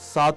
7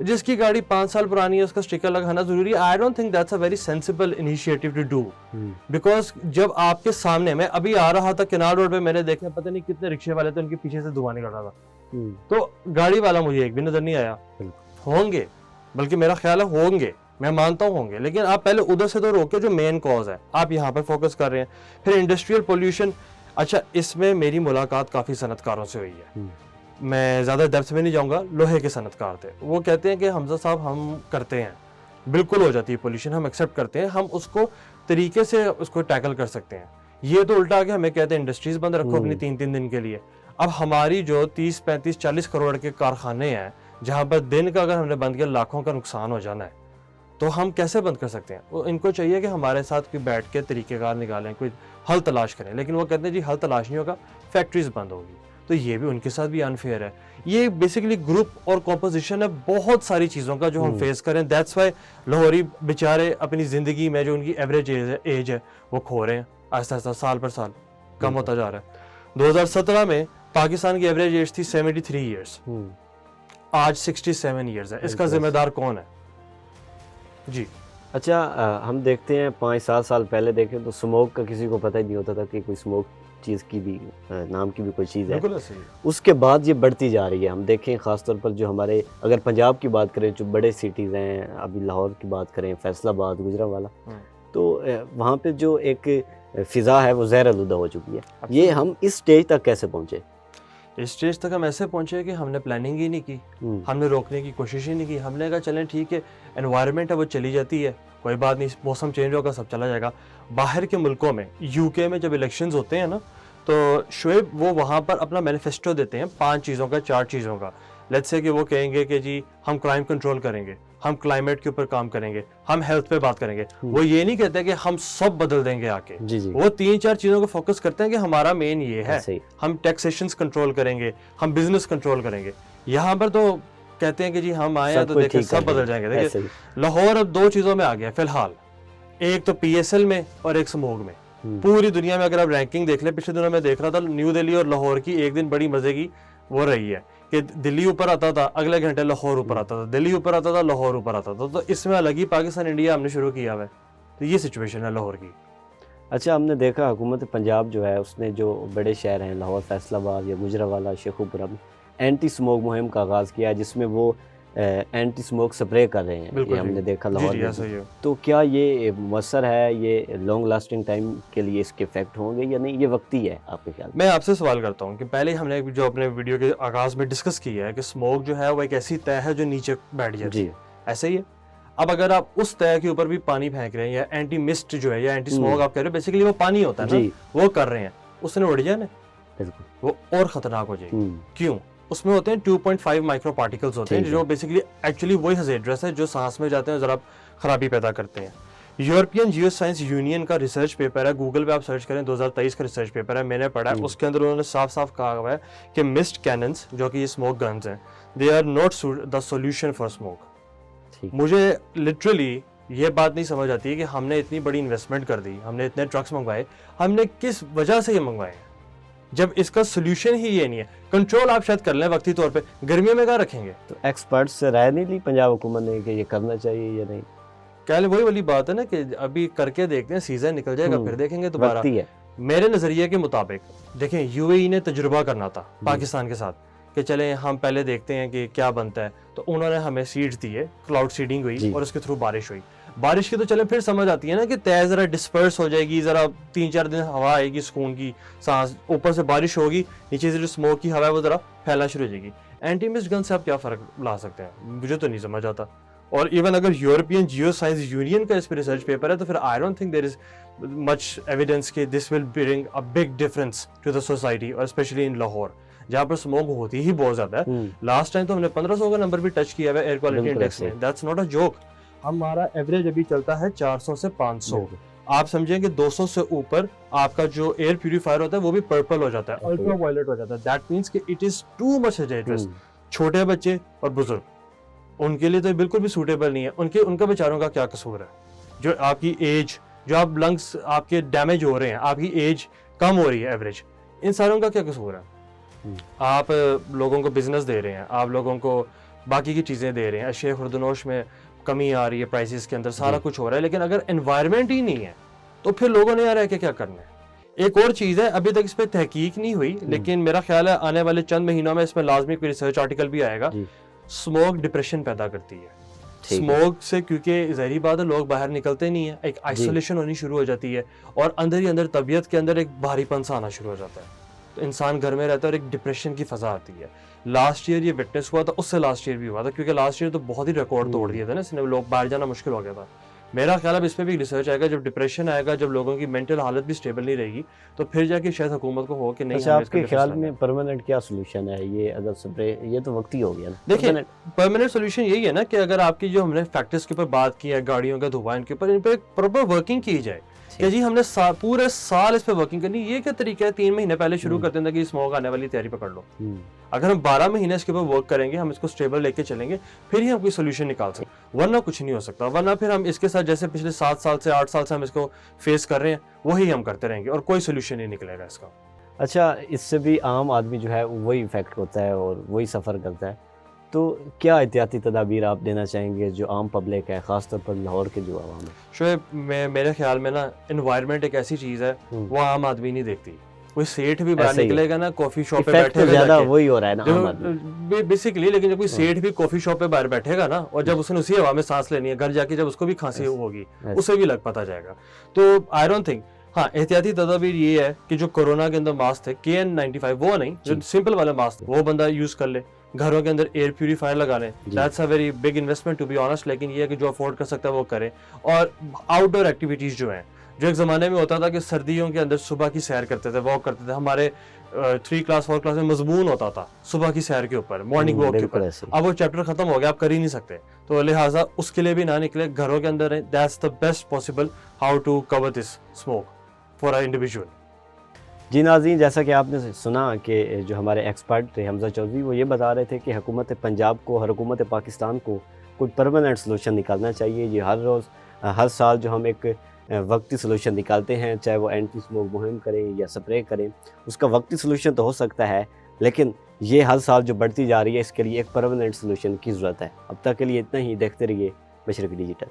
جس کی گاڑی 5 سال پرانی ہے اس کا اسٹیکر لگانا ضروری ہے. I don't think that's a very sensible initiative to do, because جب آپ کے سامنے, میں ابھی آ رہا تھا کنال روڈ پہ, میں نے دیکھا پتہ نہیں کتنے رکشے والے تھے, ان کے پیچھے سے دھواں نکل رہا تھا, تو گاڑی والا مجھے ایک بھی نظر نہیں آیا. ہوں گے, بلکہ میرا خیال ہے ہوں گے, میں مانتا ہوں گے, لیکن آپ پہلے ادھر سے تو روکے جو مین کاز ہے, آپ یہاں پر فوکس کر رہے ہیں. پھر انڈسٹریل پولوشن, اچھا اس میں میری ملاقات کافی صنعت کاروں سے ہوئی ہے, میں زیادہ ڈیپتھ میں نہیں جاؤں گا. لوہے کے صنعت کار تھے, وہ کہتے ہیں کہ حمزہ صاحب ہم کرتے ہیں, بالکل ہو جاتی ہے پولوشن, ہم ایکسیپٹ کرتے ہیں, ہم اس کو طریقے سے اس کو ٹیکل کر سکتے ہیں. یہ تو الٹا کہ ہمیں کہتے ہیں انڈسٹریز بند رکھو اپنی 3 دن کے لیے. اب ہماری جو 30 35 40 کروڑ کے کارخانے ہیں, جہاں پر دن کا اگر ہم نے بند کیا لاکھوں کا نقصان ہو جانا ہے, تو ہم کیسے بند کر سکتے ہیں؟ ان کو چاہیے کہ ہمارے ساتھ کوئی بیٹھ کے طریقہ کار نکالیں, کوئی حل تلاش کریں, لیکن وہ کہتے ہیں جی حل تلاش نہیں ہوگا, فیکٹریز بند ہوگی. تو یہ بھی ان کے ساتھ بھی انفیئر ہے. یہ بیسیکلی گروپ اور کمپوزیشن ہے بہت ساری چیزوں کا جو ہم فیس کریں. دیٹس وائی لاہوری بیچارے اپنی زندگی میں جو ان کی ایوریج ایج ہے وہ کھو رہے ہیں آہستہ آہستہ, سال پر سال کم ہوتا جا رہا ہے. 2017 میں پاکستان کی ایوریج ایج تھی 73 ایئرس, آج 67 ایئرز ہے. اس کا ذمہ دار کون ہے؟ جی اچھا, ہم دیکھتے ہیں 5-7 سال پہلے دیکھیں تو اسموک کا کسی کو پتہ ہی نہیں ہوتا تھا کہ کوئی اسموک چیز کی بھی نام کی بھی کوئی چیز ہے. اس کے بعد یہ بڑھتی جا رہی ہے. ہم دیکھیں خاص طور پر جو ہمارے, اگر پنجاب کی بات کریں, جو بڑے سٹیز ہیں, ابھی لاہور کی بات کریں, فیصل آباد, گجرانوالہ, تو وہاں پہ جو ایک فضا ہے وہ زہر آلودہ ہو چکی ہے. یہ ہم اس سٹیج تک کیسے پہنچے؟ اس سٹیج تک ہم ایسے پہنچے کہ ہم نے پلاننگ ہی نہیں کی, ہم نے روکنے کی کوشش ہی نہیں کی. ہم نے کہا چلیں ٹھیک ہے, انوائرمنٹ ہے وہ چلی جاتی ہے, کوئی بات نہیں, موسم چینج ہوگا سب چلا جائے گا. باہر کے ملکوں میں, یو کے میں جب الیکشنز ہوتے ہیں نا, تو شعیب وہ وہاں پر اپنا مینیفیسٹو دیتے ہیں 5 چیزوں کا, 4 چیزوں کا. لیٹس سے کہ وہ کہیں گے کہ جی ہم کرائم کنٹرول کریں گے, ہم کلائمیٹ کے اوپر کام کریں گے, ہم ہیلتھ پہ بات کریں گے. وہ یہ نہیں کہتے کہ ہم سب بدل دیں گے آ کے, وہ 3-4 چیزوں کو فوکس کرتے ہیں کہ ہمارا مین یہ ہے, ہم ٹیکسیشنز کنٹرول کریں گے, ہم بزنس کنٹرول کریں گے. یہاں پر تو کہتے ہیں کہ جی ہم آئے ہیں تو دیکھیں سب بدل جائیں گے. دیکھیں لاہور اب 2 چیزوں میں آ گیا فی الحال, ایک تو پی ایس ایل میں اور ایک سموگ میں. پوری دنیا میں اگر آپ رینکنگ دیکھ لیں, پچھلے دنوں میں دیکھ رہا تھا نیو دہلی اور لاہور کی ایک دن بڑی مزے کی وہ رہی ہے کہ دلی اوپر آتا تھا, اگلے گھنٹے لاہور اوپر آتا تھا, دلی اوپر آتا تھا, لاہور اوپر آتا تھا. تو اس میں الگ ہی پاکستان انڈیا ہم نے شروع کیا ہوا ہے. تو یہ سچویشن ہے لاہور کی. اچھا, ہم نے دیکھا حکومت پنجاب جو ہے اس نے جو بڑے شہر ہیں لاہور, فیصل آباد یا گجرانوالہ, شیخوپورہ میں اینٹی سموک مہم کا آغاز کیا ہے, جس میں وہ اینٹی سموک سپرے کر رہے ہیں. یہ ہم نے دیکھا لاہور میں. تو کیا یہ مؤثر ہے, یہ لانگ لاسٹنگ ٹائم کے لیے اس کے افیکٹ ہوں گے یا نہیں, یہ وقتی ہے آپ کے خیال میں؟ میں آپ سے سوال کرتا ہوں کہ پہلے ہم نے جو اپنے ویڈیو کے آغاز میں ڈسکس کیا ہے کہ اسموک جو ہے وہ ایک ایسی طے ہے جو نیچے بیٹھ جاتی ہے, ایسے ہی ہے. اب اگر آپ اس طے کے اوپر بھی پانی پھینک رہے ہیں, یا اینٹی مسٹ جو ہے یا اینٹی اسموک آپ کہہ رہے ہیں, بیسیکلی وہ پانی ہوتا ہے نا, وہ کر رہے ہیں, اس نے اڑ جانا, وہ اور خطرناک ہو جائے گی. کیوں؟ اس میں ہوتے ہیں 2.5 مائکرو پارٹیکلز ہوتے ہیں جو بیسیکلی ایکچولی وہی ہزارڈرس ہے جو سانس میں جاتے ہیں, ذرا خرابی پیدا کرتے ہیں. یورپین جیو سائنس یونین کا ریسرچ پیپر ہے, گوگل پہ آپ سرچ کریں, 2023 کا ریسرچ پیپر ہے, میں نے پڑھا ہے. اس کے اندر انہوں نے صاف صاف کہا ہوا ہے کہ مسٹ کیننز جو کہ یہ اسموک گنز ہیں, they are not the solution for smoke. مجھے لٹرلی یہ بات نہیں سمجھ آتی ہے کہ ہم نے اتنی بڑی انویسٹمنٹ کر دی, ہم نے اتنے ٹرکس منگوائے, ہم نے کس وجہ سے یہ منگوائے ہیں جب اس کا سولوشن ہی یہ نہیں ہے. کنٹرول آپ شاید کر لیں وقتی طور پہ, گرمیوں میں کہاں رکھیں گے؟ تو ایکسپرٹس سے رائے نہیں لی پنجاب حکومت نے کہ یہ کرنا چاہیے یا نہیں؟ کہہ لیں وہی والی بات ہے نا کہ ابھی کر کے دیکھتے ہیں, سیزن نکل جائے گا پھر دیکھیں گے دوبارہ. میرے نظریے کے مطابق دیکھیں, یو اے ای نے تجربہ کرنا تھا پاکستان کے ساتھ کہ چلیں ہم پہلے دیکھتے ہیں کہ کیا بنتا ہے. تو انہوں نے ہمیں سیڈز دیے, کلاؤڈ سیڈنگ ہوئی اور اس کے تھرو بارش ہوئی. بارش کی تو چلیں پھر سمجھ آتی ہے نا کہ طے ذرا ڈسپرس ہو جائے گی, ذرا 3-4 دن ہوا آئے گی سکون کی سانس, اوپر سے بارش ہوگی, نیچے سے جو اسموک کی ہوا ہے وہ ذرا پھیلنا شروع ہو جائے گی. اینٹی مسٹ گن سے آپ کیا فرق لا سکتے ہیں, مجھے تو نہیں سمجھ آتا. اور ایون اگر یورپین جیو سائنس یونین کا اس پہ ریسرچ پیپر ہے تو پھر I don't think there is much evidence کہ this will bring a big difference to the society, اور اسپیشلی ان لاہور جہاں پر اسموک ہوتی ہی بہت زیادہ ہے. لاسٹ ٹائم تو ہم نے 1500 کا نمبر بھی ٹچ کیا ہوا ہے ایئر کوالٹی انڈیکس میں. That's not a joke. ہمارا ایوریج ابھی چلتا ہے 400 سے 500. آپ سمجھیں کہ 200 سے اوپر آپ کا جو ایئر پیوریفائر ہوتا ہے وہ بھی پرپل ہو جاتا ہے, الٹرا وائلٹ ہو جاتا ہے. دیٹ مینس کہ اٹ از ٹو مچ ہزارڈرس. چھوٹے بچے اور بزرگ, ان کے لیے تو بالکل بھی سوٹیبل نہیں ہے. ان کا بیچاروں کا کیا قصور ہے؟ جو آپ کی ایج, جو آپ لنگس آپ کے ڈیمیج ہو رہے ہیں, آپ کی ایج کم ہو رہی ہے ایوریج, ان ساروں کا کیا قصور ہے؟ آپ لوگوں کو بزنس دے رہے ہیں, آپ لوگوں کو باقی کی چیزیں دے رہے ہیں, اشیاء خوردنوش میں کمی آ رہی ہے, پرائسز کے اندر سارا کچھ ہو رہا ہے, لیکن اگر انوائرمنٹ ہی نہیں ہے تو پھر لوگوں نے یار ہے کہ کیا کرنا ہے. ایک اور چیز ہے, ابھی تک اس پہ تحقیق نہیں ہوئی, لیکن میرا خیال ہے آنے والے چند مہینوں میں اس میں لازمی کوئی ریسرچ آرٹیکل بھی آئے گا. اسموک ڈپریشن پیدا کرتی ہے. اسموک سے کیونکہ ظاہری بات ہے لوگ باہر نکلتے نہیں ہیں, ایک آئسولیشن ہونی شروع ہو جاتی ہے, اور اندر ہی اندر طبیعت کے اندر ایک بھاری پن سا آنا شروع ہو جاتا ہے, تو انسان گھر میں رہتا ہے اور ایک ڈپریشن کی فضا آتی ہے. لاسٹ ایئر یہ وٹنس ہوا تھا, اس سے لاسٹ ایئر بھی ہوا تھا, کیونکہ لاسٹ ایئر تو بہت ہی ریکارڈ توڑ دیا تھا نا اس نے, لوگ باہر جانا مشکل ہو گیا تھا. میرا خیال ہے اب اس پہ بھی ریسرچ آئے گا, جب ڈپریشن آئے گا, جب لوگوں کی مینٹل حالت بھی اسٹیبل نہیں رہے گی, تو پھر جا کے شاید حکومت کو ہو کہ نہیں. اچھا, آپ کے خیال میں پرماننٹ کیا سولوشن ہے یہ اگر سپرے, یہ تو وقتی ہو گیا نا. دیکھیں پرماننٹ سولوشن یہی ہے نا کہ اگر آپ کی جو ہم نے فیکٹرز کے اوپر بات کی ہے, گاڑیوں کا دھواں, ان کے اوپر ان پہ پراپر ورکنگ کی جائے کہ جی ہم نے پورے سال اس پہ ورکنگ کرنی. یہ کیا طریقہ ہے, 3 مہینے پہلے شروع کرتے ہیں کہ اسموک آنے والی تیاری پکڑ لو. اگر ہم 12 مہینے اس کے اوپر ورک کریں گے, ہم اس کو اسٹیبل لے کے چلیں گے, پھر ہی ہم کوئی سولوشن نکال سکتے ہیں, ورنہ کچھ نہیں ہو سکتا. ورنہ پھر ہم اس کے ساتھ جیسے پچھلے 7 سال سے 8 سال سے ہم اس کو فیس کر رہے ہیں, وہی ہم کرتے رہیں گے اور کوئی سولوشن نہیں نکلے گا اس کا. اچھا, اس سے بھی عام آدمی جو ہے وہی افیکٹ ہوتا ہے اور وہی سفر کرتا ہے, تو کیا احتیاطی تدابیر آپ دینا چاہیں گے جو عام پبلک ہے, خاص طور پر لاہور کے جو عوام ہے؟ شعیب, میرے خیال میں نا انوائرمنٹ ایک ایسی چیز ہے وہ عام آدمی نہیں دیکھتی. کوئی سیٹھ بھی باہر نکلے گا نا, کافی شاپ پہ بیٹھے گا, زیادہ وہی ہو رہا ہے نا عام آدمی بیسیکلی. لیکن جب کوئی سیٹھ بھی کافی شاپ پہ باہر بیٹھے گا نا, اور جب اس نے اسی ہوا میں سانس لینی ہے, گھر جا کے جب اس کو بھی کھانسی ہوگی, اسے بھی لگ پتا جائے گا. تو آئی ڈونٹ تھنک, ہاں احتیاطی تدابیر یہ ہے کہ جو کورونا کے اندر ماسک تھے KN95, وہ نہیں, جو سمپل والا ماسک وہ بندہ یوز کر لے, گھروں کے اندر ایئر پیوریفائر لگا لیں. That's a very big investment to be honest, لیکن یہ ہے کہ جو افورڈ کر سکتا ہے وہ کرے. اور آؤٹ ڈور ایکٹیویٹیز جو ہیں, جو ایک زمانے میں ہوتا تھا کہ سردیوں کے اندر صبح کی سیر کرتے تھے, واک کرتے تھے, ہمارے 3 کلاس 4 کلاس میں مضمون ہوتا تھا صبح کی سیر کے اوپر, مارننگ واک کے اوپر. اب وہ چیپٹر ختم ہو گیا, آپ کر ہی نہیں سکتے, تو لہٰذا اس کے لیے بھی نہ نکلے, گھروں کے اندر. That's the best possible how to cover this smoke for a individual. جی ناظرین, جیسا کہ آپ نے سنا کہ جو ہمارے ایکسپرٹ تھے حمزہ چودھری, وہ یہ بتا رہے تھے کہ حکومت پنجاب کو اور حکومت پاکستان کو کوئی پرماننٹ سلوشن نکالنا چاہیے. یہ ہر سال جو ہم ایک وقتی سلوشن نکالتے ہیں, چاہے وہ اینٹی اسموک مہم کریں یا سپرے کریں, اس کا وقتی سلوشن تو ہو سکتا ہے, لیکن یہ ہر سال جو بڑھتی جا رہی ہے, اس کے لیے ایک پرماننٹ سلوشن کی ضرورت ہے. اب تک کے لیے اتنا ہی. دیکھتے رہیے مشرق ڈیجیٹل.